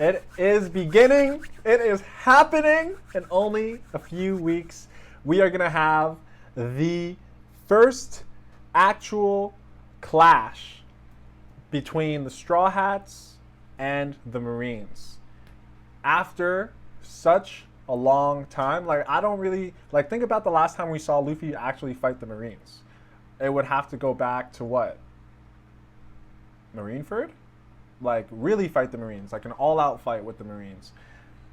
It is beginning. It is happening. In only a few weeks, we are going to have the first actual clash between the Straw Hats and the Marines. After such a long time, like, I don't really, like, think about the last time we saw Luffy actually fight the Marines. It would have to go back to what? Marineford? Like, really fight the Marines, like an all-out fight with the Marines.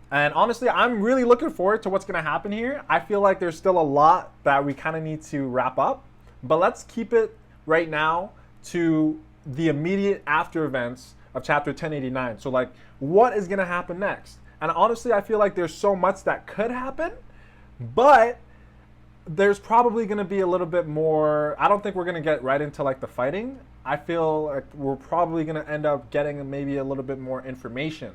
And honestly, I'm really looking forward to what's going to happen here. I feel like there's still a lot that we kind of need to wrap up, but let's keep it right now to the immediate after events of chapter 1089. So, like, what is going to happen next? And honestly, I feel like there's so much that could happen, but there's probably going to be a little bit more. I don't think we're going to get right into, like, the fighting. I feel like we're probably going to end up getting maybe a little bit more information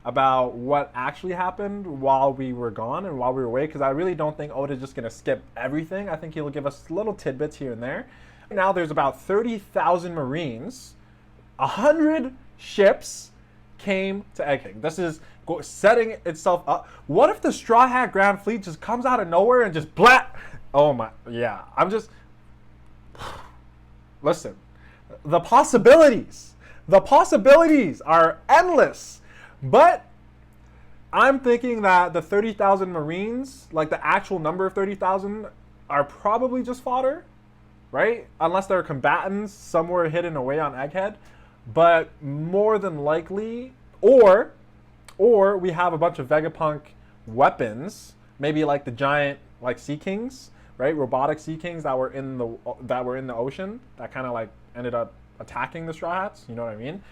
about what actually happened while we were gone and while we were away, because I really don't think Oda's just going to skip everything. I think he'll give us little tidbits here and there. Now there's about 30,000 Marines, 100 ships came to Egghead. This is setting itself up. What if the Straw Hat Grand Fleet just comes out of nowhere and just blat? Oh my, yeah. I'm just, listen, the possibilities are endless. But I'm thinking that the 30,000 Marines, like the actual number of 30,000, are probably just fodder, right? Unless they're combatants somewhere hidden away on Egghead. But more than likely, or we have a bunch of Vegapunk weapons, maybe like the giant, like, Sea Kings, right? Robotic Sea Kings that were in the ocean that kind of like ended up attacking the Straw Hats. You know what I mean?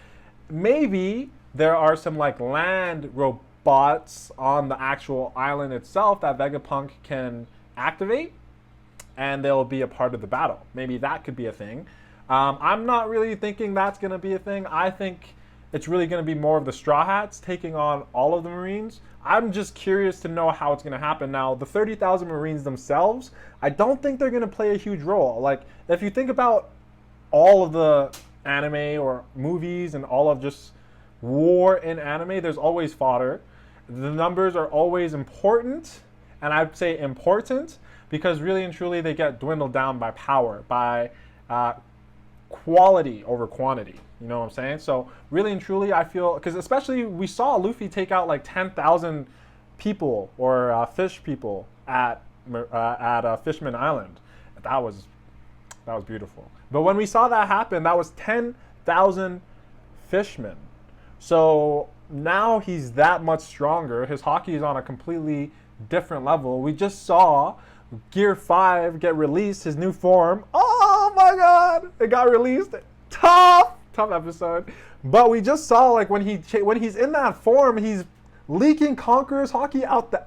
Maybe there are some, like, land robots on the actual island itself that Vegapunk can activate, and they'll be a part of the battle. Maybe that could be a thing. I'm not really thinking that's going to be a thing. I think it's really going to be more of the Straw Hats taking on all of the Marines. I'm just curious to know how it's going to happen. Now, the 30,000 Marines themselves, I don't think they're going to play a huge role. Like, if you think about all of the anime or movies and all of just war in anime, there's always fodder. The numbers are always important, and I'd say important because really and truly they get dwindled down by power, by quality over quantity. You know what I'm saying? So really and truly, I feel, because especially we saw Luffy take out like 10,000 people or fish people at Fishman Island. That was beautiful. But when we saw that happen, that was 10,000 fishmen. So now he's that much stronger. His hockey is on a completely different level. We just saw Gear 5 get released, his new form. Oh my god! It got released. Tough episode. But we just saw, like, when he's in that form, he's leaking Conqueror's hockey out the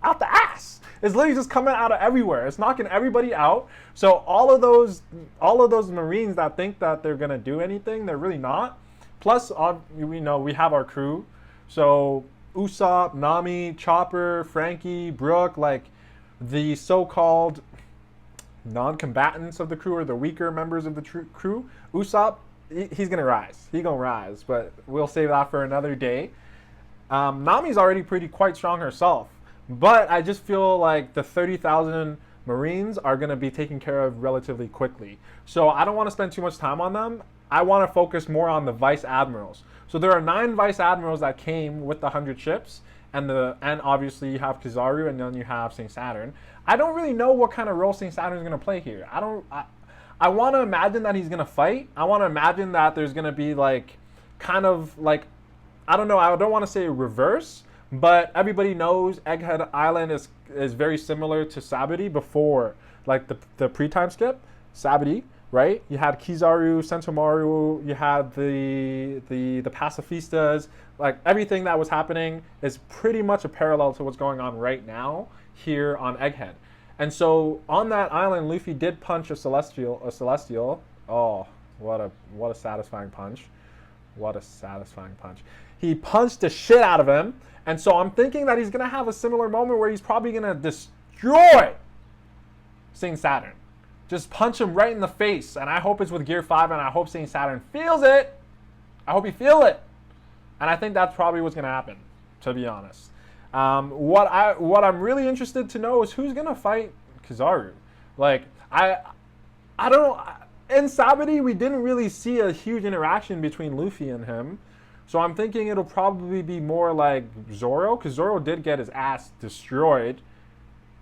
ass. It's literally just coming out of everywhere. It's knocking everybody out. So all of those Marines that think that they're gonna do anything, they're really not. Plus, we have our crew. So Usopp, Nami, Chopper, Frankie, Brook, like the so-called non-combatants of the crew, or the weaker members of the crew. Usopp, he's gonna rise. He's gonna rise, but we'll save that for another day. Nami's already quite strong herself, but I just feel like the 30,000 Marines are gonna be taken care of relatively quickly. So I don't want to spend too much time on them. I want to focus more on the Vice Admirals. So there are 9 Vice Admirals that came with the 100 ships, and obviously you have Kizaru, and then you have St. Saturn. I don't really know what kind of role St. Saturn is going to play here. I want to imagine that he's going to fight. I want to imagine that there's going to be, like, kind of like, I don't know, I don't want to say reverse, but everybody knows Egghead Island is very similar to Sabaody before, like, the pre-time skip. Sabaody, right? You had Kizaru, Sentomaru, you had the pacifistas. Like, everything that was happening is pretty much a parallel to what's going on right now here on Egghead. And so on that island, Luffy did punch a celestial. Oh, what a satisfying punch. What a satisfying punch. He punched the shit out of him. And so I'm thinking that he's going to have a similar moment where he's probably going to destroy St. Saturn. Just punch him right in the face. And I hope it's with Gear 5, and I hope St. Saturn feels it. I hope he feels it. And I think that's probably what's going to happen, to be honest. What I'm really interested to know is who's going to fight Kizaru. Like, I don't. In Sabaody, we didn't really see a huge interaction between Luffy and him. So I'm thinking it'll probably be more like Zoro, because Zoro did get his ass destroyed,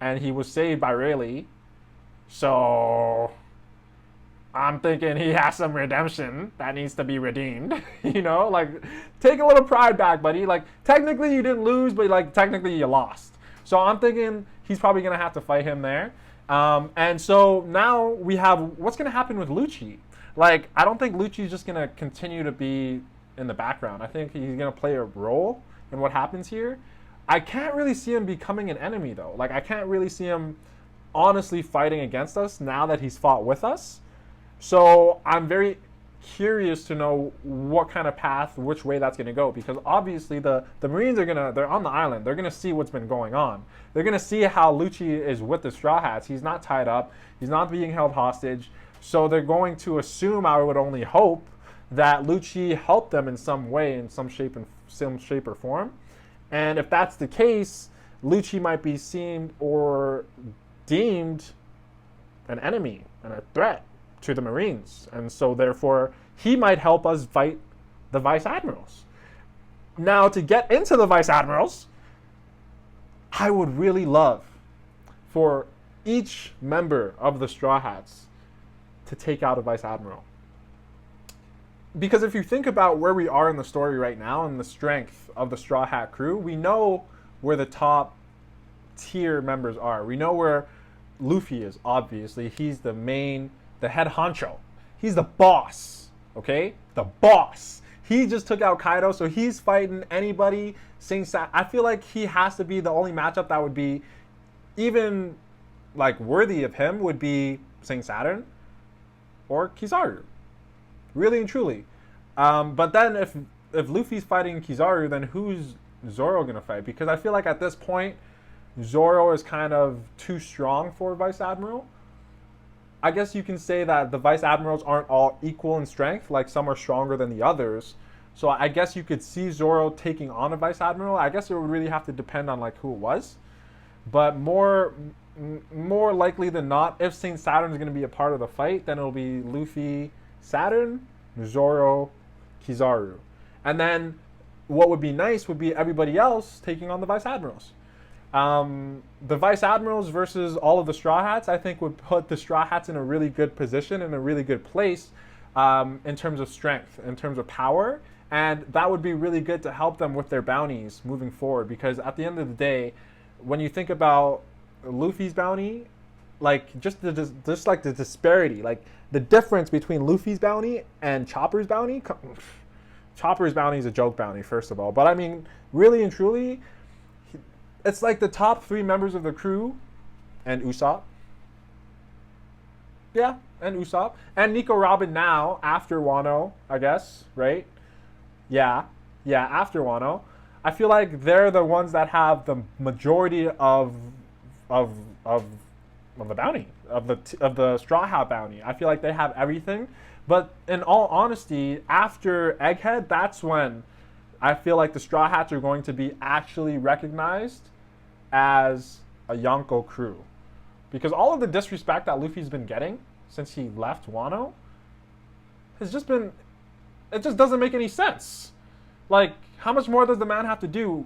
and he was saved by Rayleigh. So I'm thinking he has some redemption that needs to be redeemed. You know, like, take a little pride back, buddy. Like, technically you didn't lose, but like technically you lost. So I'm thinking he's probably gonna have to fight him there. And so now we have what's gonna happen with Lucci. Like, I don't think Lucci's just gonna continue to be in the background. I think he's gonna play a role in what happens here. I can't really see him becoming an enemy though. Like, I can't really see him honestly fighting against us now that he's fought with us. So I'm very curious to know what kind of path, which way that's going to go, because obviously the Marines they're on the island. They're going to see what's been going on. They're going to see how Lucci is with the Straw Hats. He's not tied up. He's not being held hostage. So they're going to assume, I would only hope, that Lucci helped them in some way, in some shape or form. And if that's the case, Lucci might be seen or deemed an enemy and a threat to the Marines, and so therefore he might help us fight the Vice Admirals. Now, to get into the Vice Admirals, I would really love for each member of the Straw Hats to take out a Vice Admiral. Because if you think about where we are in the story right now and the strength of the Straw Hat crew, we know where the top tier members are. We know where Luffy is, obviously. He's the head honcho. He's the boss, okay? The boss. He just took out Kaido, so he's fighting anybody. I feel like he has to be the only matchup that would be even like worthy of him would be Sing Saturn or Kizaru. Really and truly. But then if Luffy's fighting Kizaru, then who's Zoro gonna fight? Because I feel like at this point, Zoro is kind of too strong for Vice Admiral. I guess you can say that the Vice Admirals aren't all equal in strength, like some are stronger than the others. So I guess you could see Zoro taking on a Vice Admiral. I guess it would really have to depend on like who it was. But more likely than not, if Saint Saturn is going to be a part of the fight, then it'll be Luffy, Saturn, Zoro, Kizaru. And then what would be nice would be everybody else taking on the Vice Admirals. The Vice Admirals versus all of the Straw Hats, I think would put the Straw Hats in a really good position, in a really good place in terms of strength, in terms of power. And that would be really good to help them with their bounties moving forward. Because at the end of the day, when you think about Luffy's bounty, like just like the disparity, like the difference between Luffy's bounty and Chopper's bounty. Chopper's bounty is a joke bounty, first of all. But I mean, really and truly, it's like the top 3 members of the crew and Usopp. Yeah, and Usopp. And Nico Robin now, after Wano, I guess, right? Yeah, after Wano. I feel like they're the ones that have the majority of the bounty, of the Straw Hat bounty. I feel like they have everything. But in all honesty, after Egghead, that's when I feel like the Straw Hats are going to be actually recognized as a Yonko crew. Because all of the disrespect that Luffy's been getting since he left Wano has just been... It just doesn't make any sense. Like, how much more does the man have to do?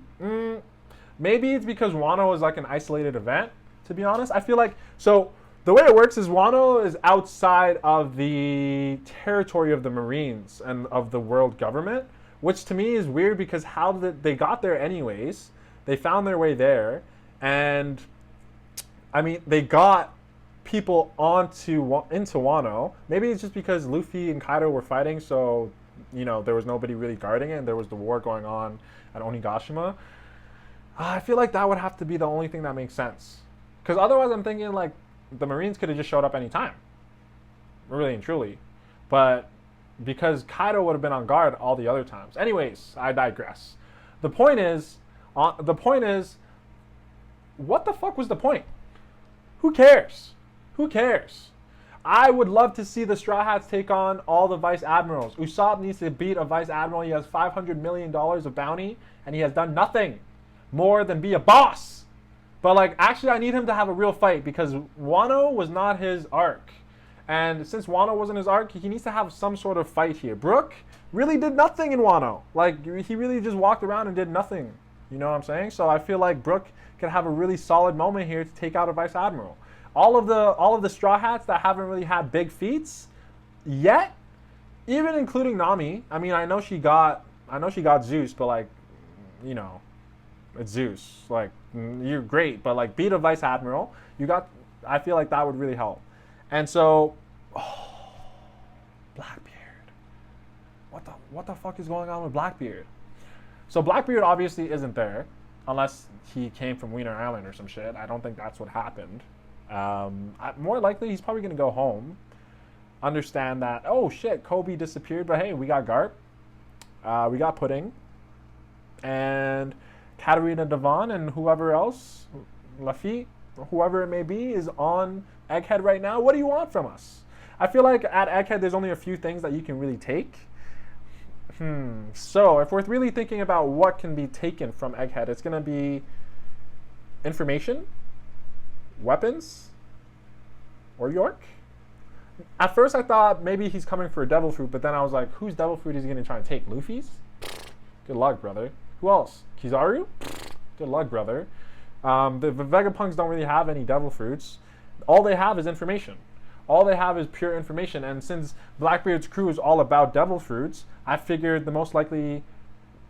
Maybe it's because Wano is like an isolated event, to be honest. I feel like... So, the way it works is Wano is outside of the territory of the Marines and of the world government, which to me is weird because how did they got there anyways? They found their way there. And I mean, they got people into Wano. Maybe it's just because Luffy and Kaido were fighting, so you know there was nobody really guarding it, and there was the war going on at Onigashima. I feel like that would have to be the only thing that makes sense. Because otherwise, I'm thinking like the Marines could have just showed up anytime, really and truly. But because Kaido would have been on guard all the other times. Anyways, I digress. The point is. What the fuck was the point? Who cares? Who cares? I would love to see the Straw Hats take on all the Vice Admirals. Usopp needs to beat a Vice Admiral. He has $500 million of bounty, and he has done nothing more than be a boss. But, like, actually, I need him to have a real fight because Wano was not his arc. And since Wano wasn't his arc, he needs to have some sort of fight here. Brook really did nothing in Wano. Like, he really just walked around and did nothing. You know what I'm saying? So I feel like Brook can have a really solid moment here to take out a Vice Admiral. All of the Straw Hats that haven't really had big feats yet, even including Nami. I mean, I know she got Zeus, but, like, you know, it's Zeus. Like, you're great, but, like, beat a Vice Admiral. I feel like that would really help. And so, Blackbeard. What the fuck is going on with Blackbeard? So Blackbeard obviously isn't there, unless he came from Wiener Island or some shit. I don't think that's what happened. More likely, he's probably gonna go home. Understand that, oh shit, Kobe disappeared, but hey, we got Garp. We got Pudding. And Katarina Devon and whoever else, Lafitte, whoever it may be, is on Egghead right now. What do you want from us? I feel like at Egghead, there's only a few things that you can really take. So if we're really thinking about what can be taken from Egghead, it's going to be information, weapons, or York. At first, I thought maybe he's coming for a Devil Fruit, but then I was like, whose Devil Fruit is he going to try and take? Luffy's? Good luck, brother. Who else? Kizaru? Good luck, brother. The Vegapunks don't really have any Devil Fruits. All they have is information. All they have is pure information. And since Blackbeard's crew is all about Devil Fruits, I figured the most likely,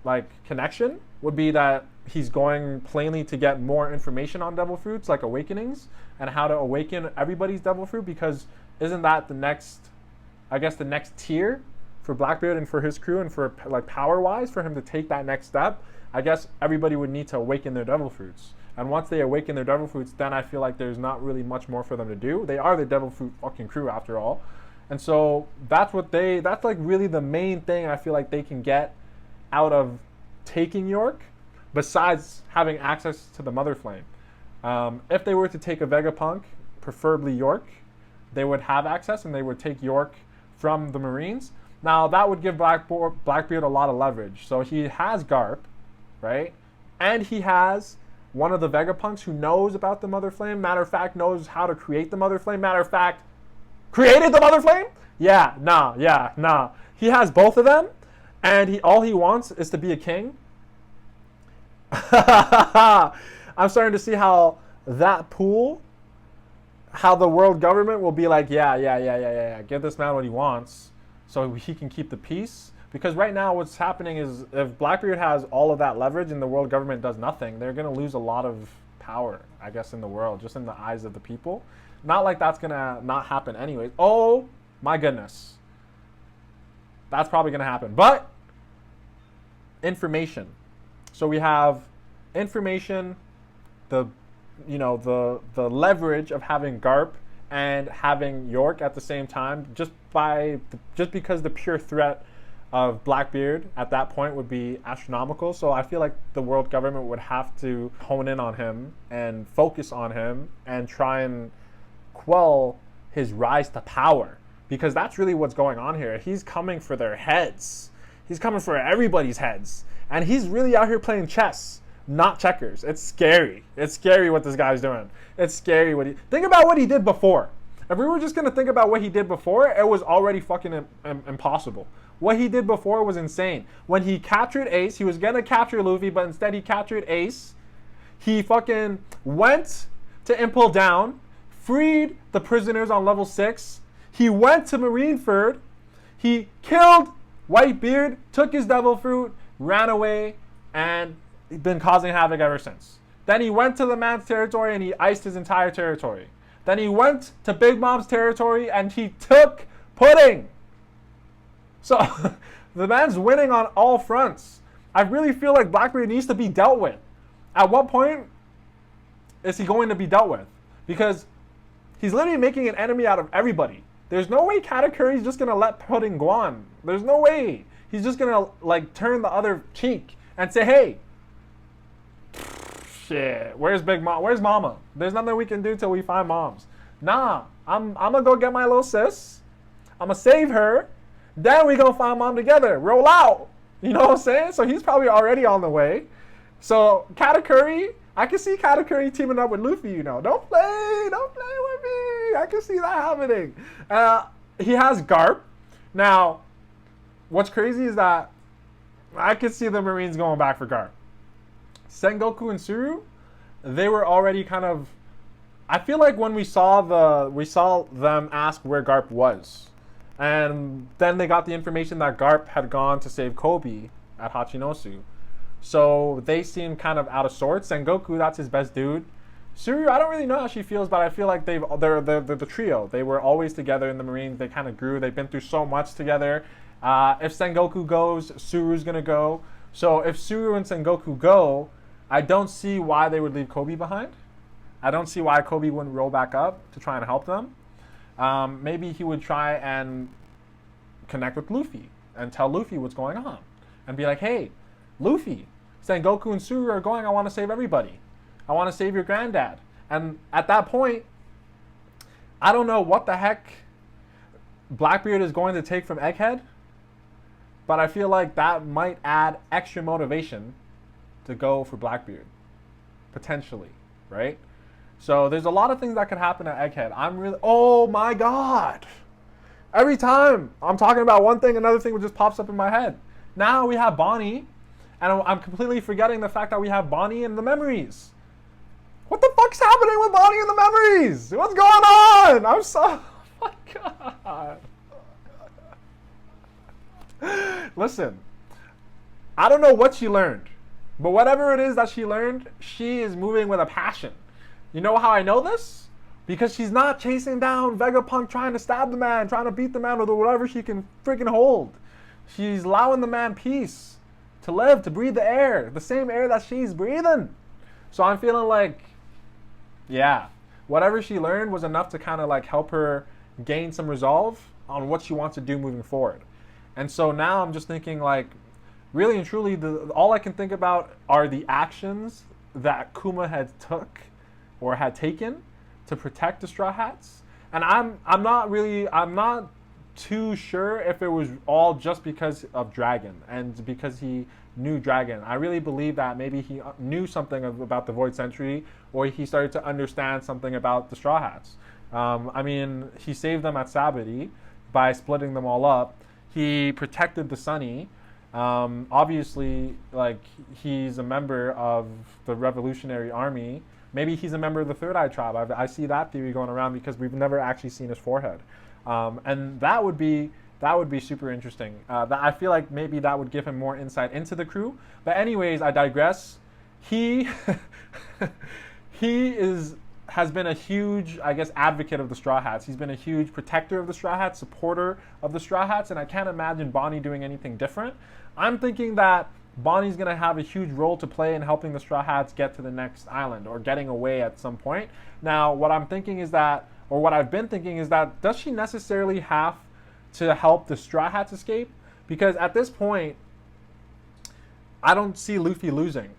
like, connection would be that he's going plainly to get more information on Devil Fruits, like Awakenings, and how to awaken everybody's Devil Fruit, because isn't that the next tier for Blackbeard and for his crew, and for, like, power-wise, for him to take that next step? I guess everybody would need to awaken their Devil Fruits. And once they awaken their Devil Fruits, then I feel like there's not really much more for them to do. They are the Devil Fruit fucking crew after all. And so that's like really the main thing I feel like they can get out of taking York, besides having access to the Mother Flame. If they were to take a Vegapunk, preferably York, they would have access and they would take York from the Marines. Now that would give Blackbeard a lot of leverage. So he has Garp, right? And he has one of the Vegapunks who knows about the Mother Flame. Matter of fact, knows how to create the Mother Flame. Matter of fact, created the Mother Flame? Nah. He has both of them, and all he wants is to be a king. I'm starting to see how that pool, how the world government will be like, yeah. Give this man what he wants so he can keep the peace. Because right now what's happening is if Blackbeard has all of that leverage and the world government does nothing, they're going to lose a lot of power, I guess, in the world, just in the eyes of the people. Not like that's going to not happen anyways. Oh, my goodness. That's probably going to happen. But information. So we have information, the leverage of having Garp and having York at the same time, just because the pure threat of Blackbeard at that point would be astronomical. So I feel like the world government would have to hone in on him and focus on him and try and quell his rise to power, because that's really what's going on here. He's coming for their heads. He's coming for everybody's heads. And he's really out here playing chess, not checkers. It's scary. It's scary what this guy's doing. It's scary think about what he did before. If we were just going to think about what he did before, it was already fucking impossible. What he did before was insane. When he captured Ace, he was going to capture Luffy, but instead he captured Ace. He fucking went to Impel Down, freed the prisoners on level 6. He went to Marineford. He killed Whitebeard, took his Devil Fruit, ran away, and been causing havoc ever since. Then he went to the man's territory and he iced his entire territory. Then he went to Big Mom's territory and he took Pudding. So the man's winning on all fronts. I really feel like Blackbeard needs to be dealt with. At what point is he going to be dealt with? Because he's literally making an enemy out of everybody. There's no way Katakuri's just going to let Pudding go on. There's no way. He's just going to, like, turn the other cheek and say, hey, shit, where's Big Mom? Where's Mama? There's nothing we can do till we find Moms. Nah, I'm gonna go get my little sis. I'm gonna save her. Then we gonna find mom together. Roll out. You know what I'm saying? So he's probably already on the way. So Katakuri, I can see Katakuri teaming up with Luffy. You know, don't play with me. I can see that happening. He has Garp. Now, what's crazy is that I could see the Marines going back for Garp. Sengoku and Tsuru, they were already kind of. I feel like when we saw them ask where Garp was, and then they got the information that Garp had gone to save Kobe at Hachinosu. So they seem kind of out of sorts. Sengoku, that's his best dude. Tsuru, I don't really know how she feels, but I feel like they're the trio. They were always together in the Marines. They kind of grew. They've been through so much together. If Sengoku goes, Tsuru's gonna go. So if Tsuru and Sengoku go, I don't see why they would leave Kobe behind. I don't see why Kobe wouldn't roll back up to try and help them. Maybe he would try and connect with Luffy and tell Luffy what's going on. And be like, hey, Luffy, Sengoku and Tsuru are going. I want to save everybody. I want to save your granddad. And at that point, I don't know what the heck Blackbeard is going to take from Egghead, but I feel like that might add extra motivation to go for Blackbeard, potentially, right? So there's a lot of things that could happen at Egghead. Oh my God. Every time I'm talking about one thing, another thing just pops up in my head. Now we have Bonnie, and I'm completely forgetting the fact that we have Bonnie in the memories. What the fuck's happening with Bonnie in the memories? What's going on? Oh my God. Listen, I don't know what she learned, but whatever it is that she learned, she is moving with a passion. You know how I know this? Because she's not chasing down Vegapunk trying to stab the man, trying to beat the man with whatever she can freaking hold. She's allowing the man peace, to live, to breathe the air, the same air that she's breathing. So I'm feeling like, yeah, whatever she learned was enough to kind of like help her gain some resolve on what she wants to do moving forward. And so now I'm just thinking like, really and truly, all I can think about are the actions that Kuma had taken to protect the Straw Hats. And I'm not too sure if it was all just because of Dragon and because he knew Dragon. I really believe that maybe he knew something about the Void Century, or he started to understand something about the Straw Hats. I mean, he saved them at Sabati by splitting them all up. He protected the Sunny. Obviously, like, he's a member of the Revolutionary Army. Maybe he's a member of the Third Eye Tribe. I see that theory going around because we've never actually seen his forehead. And that would be super interesting. I feel like maybe that would give him more insight into the crew. But anyways, I digress. He has been a huge, I guess, advocate of the Straw Hats. He's been a huge protector of the Straw Hats, supporter of the Straw Hats, and I can't imagine Bonnie doing anything different. I'm thinking that Bonnie's going to have a huge role to play in helping the Straw Hats get to the next island or getting away at some point. Now, what I'm thinking is that, or what I've been thinking is that, does she necessarily have to help the Straw Hats escape? Because at this point, I don't see Luffy losing.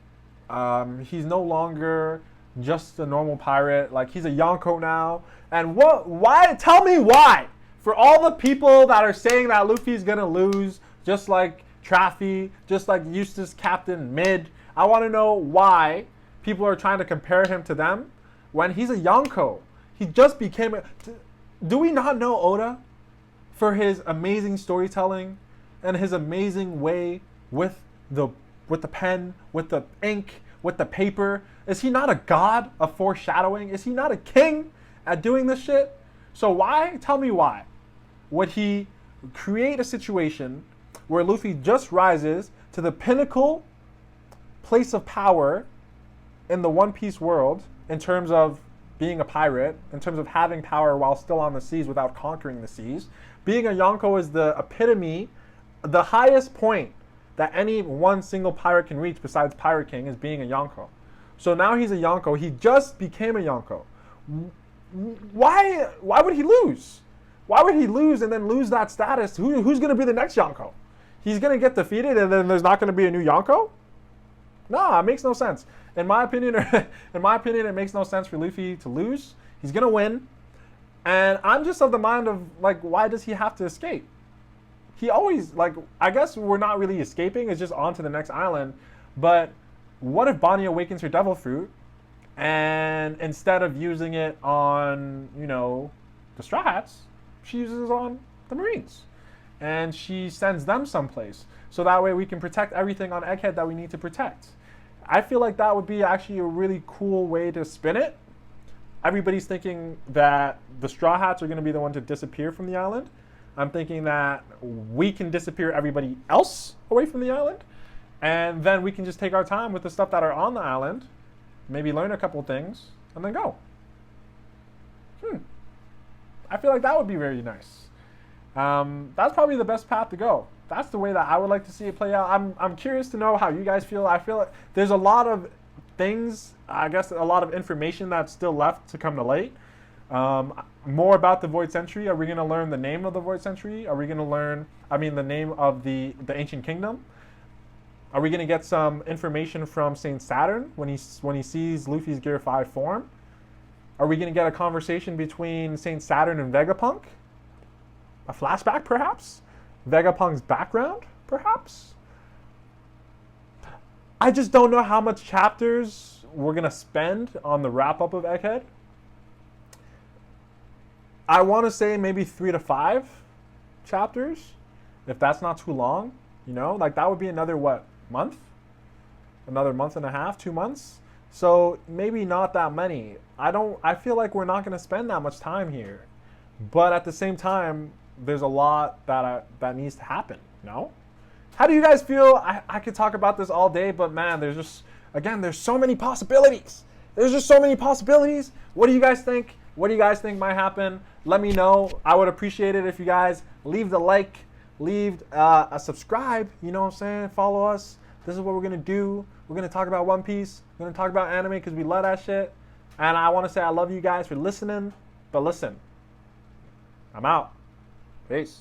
He's no longer just a normal pirate. Like, he's a Yonko now. And why? Tell me why. For all the people that are saying that Luffy's gonna lose, just like Traffy, just like Eustace Captain Mid, I want to know why people are trying to compare him to them when he's a Yonko. He just became a... Do we not know Oda for his amazing storytelling and his amazing way with the pen, with the ink, with the paper? Is he not a god of foreshadowing? Is he not a king at doing this shit? So why, tell me why, would he create a situation where Luffy just rises to the pinnacle place of power in the One Piece world in terms of being a pirate, in terms of having power while still on the seas without conquering the seas? Being a Yonko is the epitome, the highest point that any one single pirate can reach besides Pirate King is being a Yonko. So now he's a Yonko. He just became a Yonko. Why would he lose? Why would he lose and then lose that status? Who's going to be the next Yonko? He's going to get defeated and then there's not going to be a new Yonko? Nah, it makes no sense. In my opinion, it makes no sense for Luffy to lose. He's going to win. And I'm just of the mind of, like, why does he have to escape? He always, like, I guess we're not really escaping, it's just on to the next island. But what if Bonnie awakens her devil fruit, and instead of using it on, you know, the Straw Hats, she uses it on the Marines? And she sends them someplace. So that way we can protect everything on Egghead that we need to protect. I feel like that would be actually a really cool way to spin it. Everybody's thinking that the Straw Hats are going to be the one to disappear from the island. I'm thinking that we can disappear everybody else away from the island. And then we can just take our time with the stuff that are on the island, maybe learn a couple things, and then go. I feel like that would be very nice. That's probably the best path to go. That's the way that I would like to see it play out. I'm curious to know how you guys feel. I feel like there's a lot of things, I guess a lot of information that's still left to come to light. More about the Void Century. Are we going to learn the name of the Void Century? Are we going to learn, the name of the Ancient Kingdom? Are we going to get some information from Saint Saturn when he sees Luffy's Gear 5 form? Are we going to get a conversation between Saint Saturn and Vegapunk? A flashback, perhaps? Vegapunk's background, perhaps? I just don't know how much chapters we're going to spend on the wrap-up of Egghead. I want to say maybe 3 to 5 chapters, if that's not too long. You know, like that would be another, month? Another month and a half, 2 months? So maybe not that many. I feel like we're not going to spend that much time here. But at the same time, there's a lot that needs to happen, no? How do you guys feel? I could talk about this all day, but man, there's just, again, there's so many possibilities. There's just so many possibilities. What do you guys think? What do you guys think might happen? Let me know. I would appreciate it if you guys leave the like, leave a subscribe, you know what I'm saying? Follow us. This is what we're going to do. We're going to talk about One Piece. We're going to talk about anime because we love that shit. And I want to say I love you guys for listening. But listen, I'm out. Peace.